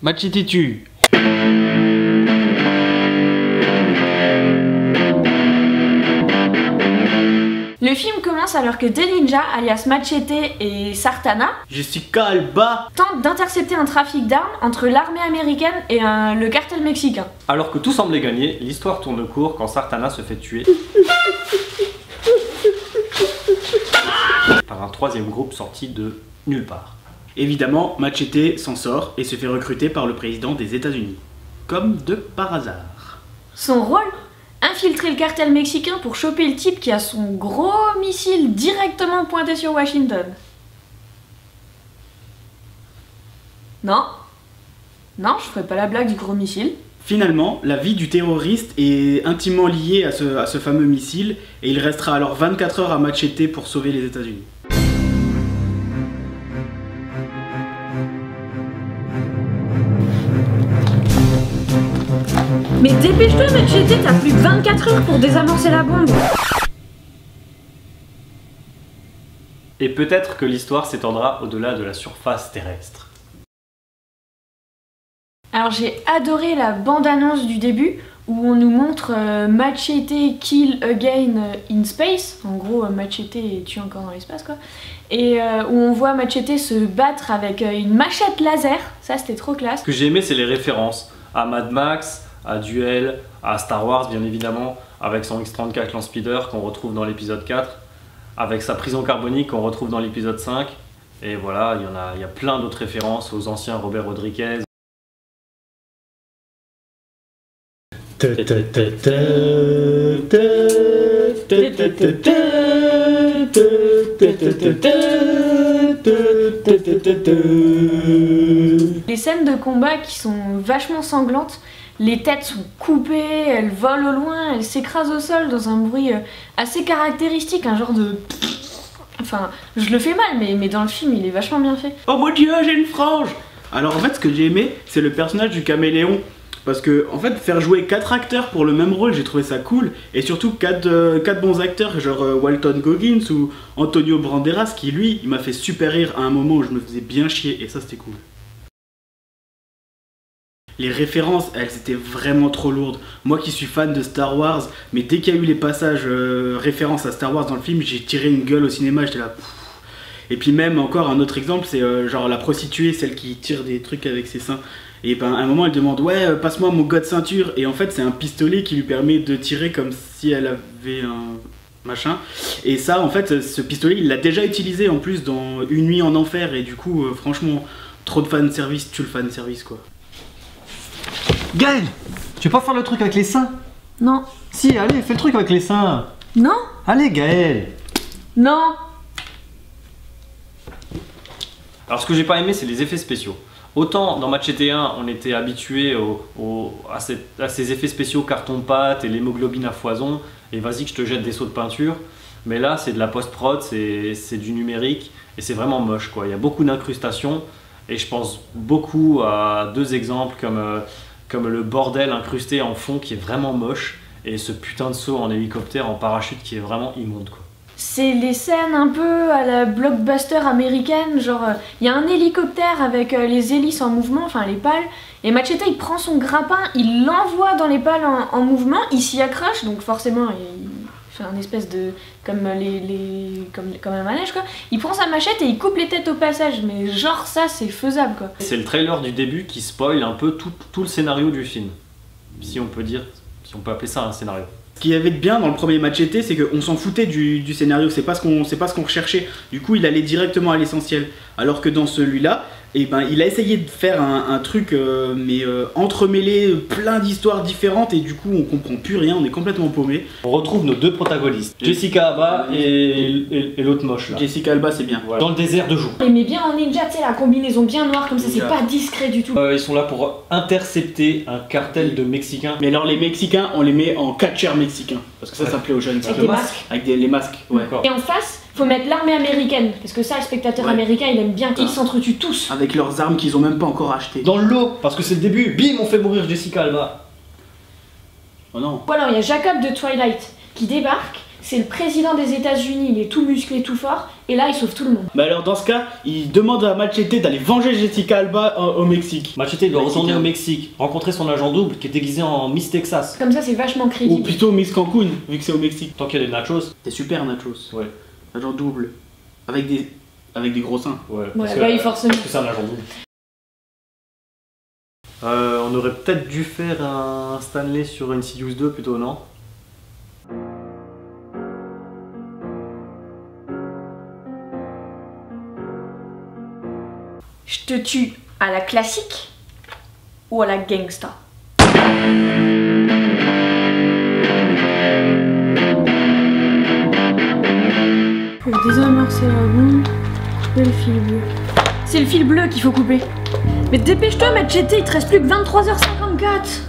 Machete tue. Le film commence alors que deux ninjas, alias Machete et Sartana, Jessica Alba. tentent d'intercepter un trafic d'armes entre l'armée américaine et le cartel mexicain. Alors que tout semblait gagné, l'histoire tourne court quand Sartana se fait tuer par un troisième groupe sorti de nulle part. Évidemment, Machete s'en sort et se fait recruter par le président des États-Unis. Comme de par hasard. Son rôle ? Infiltrer le cartel mexicain pour choper le type qui a son gros missile directement pointé sur Washington. Non. Non, je ferai pas la blague du gros missile. Finalement, la vie du terroriste est intimement liée à ce fameux missile et il restera alors 24 heures à Machete pour sauver les États-Unis. Mais dépêche-toi Machete, t'as plus de 24 heures pour désamorcer la bombe. Et peut-être que l'histoire s'étendra au-delà de la surface terrestre. Alors j'ai adoré la bande-annonce du début où on nous montre Machete kill again in space, en gros Machete tue encore dans l'espace quoi, et où on voit Machete se battre avec une machette laser, ça c'était trop classe. Ce que j'ai aimé, c'est les références à Mad Max, à Duel, à Star Wars bien évidemment, avec son X-34 Land Speeder qu'on retrouve dans l'épisode 4, avec sa prison carbonique qu'on retrouve dans l'épisode 5, et voilà, il y a plein d'autres références aux anciens Robert Rodriguez. Les scènes de combat qui sont vachement sanglantes, les têtes sont coupées, elles volent au loin, elles s'écrasent au sol dans un bruit assez caractéristique, un genre de... Enfin, je le fais mal, mais dans le film, il est vachement bien fait. Oh mon dieu, j'ai une frange! Alors en fait, ce que j'ai aimé, c'est le personnage du caméléon. Parce que, en fait, faire jouer 4 acteurs pour le même rôle, j'ai trouvé ça cool. Et surtout 4 bons acteurs, genre Walton Goggins ou Antonio Banderas, qui lui, il m'a fait super rire à un moment où je me faisais bien chier. Et ça, c'était cool. Les références, elles étaient vraiment trop lourdes. Moi qui suis fan de Star Wars, mais dès qu'il y a eu les passages références à Star Wars dans le film, j'ai tiré une gueule au cinéma, j'étais là... Pff. Et puis même, encore un autre exemple, c'est genre la prostituée, celle qui tire des trucs avec ses seins. Et ben à un moment elle demande ouais passe-moi mon god ceinture, et en fait c'est un pistolet qui lui permet de tirer comme si elle avait un machin. Et ça en fait ce pistolet il l'a déjà utilisé en plus dans Une nuit en enfer, et du coup franchement trop de fanservice, tue le fanservice quoi. Gaël, tu veux pas faire le truc avec les seins? Non. Si, allez, fais le truc avec les seins. Non. Allez Gaël. Non. Alors ce que j'ai pas aimé, c'est les effets spéciaux. Autant dans Machete 1, on était habitué à ces effets spéciaux carton-pâte et l'hémoglobine à foison, et vas-y que je te jette des seaux de peinture, mais là c'est de la post-prod, c'est du numérique, et c'est vraiment moche quoi. Il y a beaucoup d'incrustations, et je pense beaucoup à 2 exemples comme le bordel incrusté en fond qui est vraiment moche, et ce putain de saut en hélicoptère, en parachute qui est vraiment immonde quoi. C'est les scènes un peu à la blockbuster américaine, genre il y a un hélicoptère avec les hélices en mouvement, enfin les pales, et Machete il prend son grappin, il l'envoie dans les pales en mouvement, il s'y accroche, donc forcément il fait un espèce de... comme un manège quoi. Il prend sa machette et il coupe les têtes au passage, mais genre ça c'est faisable quoi. C'est le trailer du début qui spoil un peu tout le scénario du film, si on peut appeler ça un scénario. Ce qu'il y avait de bien dans le premier Machete, c'est qu'on s'en foutait du scénario, c'est pas ce qu'on recherchait. Du coup, il allait directement à l'essentiel. Alors que dans celui-là, eh ben, il a essayé de faire un truc, entremêlé, plein d'histoires différentes, et du coup, on comprend plus rien, on est complètement paumé. On retrouve nos 2 protagonistes, Jessica Alba et l'autre moche là. Jessica Alba, c'est bien. Voilà. Dans le désert de jour. Mais bien en ninja, tu sais, la combinaison bien noire comme ça, c'est pas discret du tout. Ils sont là pour intercepter un cartel de Mexicains. Mais alors les Mexicains, on les met en catcheurs mexicains, parce que ça plaît aux jeunes. Avec des masques. Avec les masques, ouais. Et en face, faut mettre l'armée américaine, parce que ça, le spectateur américain, il aime bien qu'ils s'entretuent tous. Avec leurs armes qu'ils ont même pas encore achetées. Dans le lot, parce que c'est le début, bim, on fait mourir Jessica Alba. Oh non. Ou alors il y a Jacob de Twilight qui débarque, C'est le président des États-Unis, il est tout musclé, tout fort, et là il sauve tout le monde. Bah alors dans ce cas, il demande à Machete d'aller venger Jessica Alba au Mexique. Machete il doit retourner au Mexique, rencontrer son agent double qui est déguisé en Miss Texas. Comme ça c'est vachement Ou crédible. plutôt Miss Cancun, vu que c'est au Mexique. Tant qu'il y a des nachos. C'est super nachos. Ouais. Agent double. Avec des gros seins. Ouais, Ouais, bah oui, forcément. Parce que c'est un agent double. On aurait peut-être dû faire un Stanley sur Insidious 2 plutôt, non? Je te tue à la classique ou à la gangsta? Le désamorcer la bombe, couper le fil bleu. C'est le fil bleu qu'il faut couper. Mais dépêche-toi, Machete, il te reste plus que 23h54.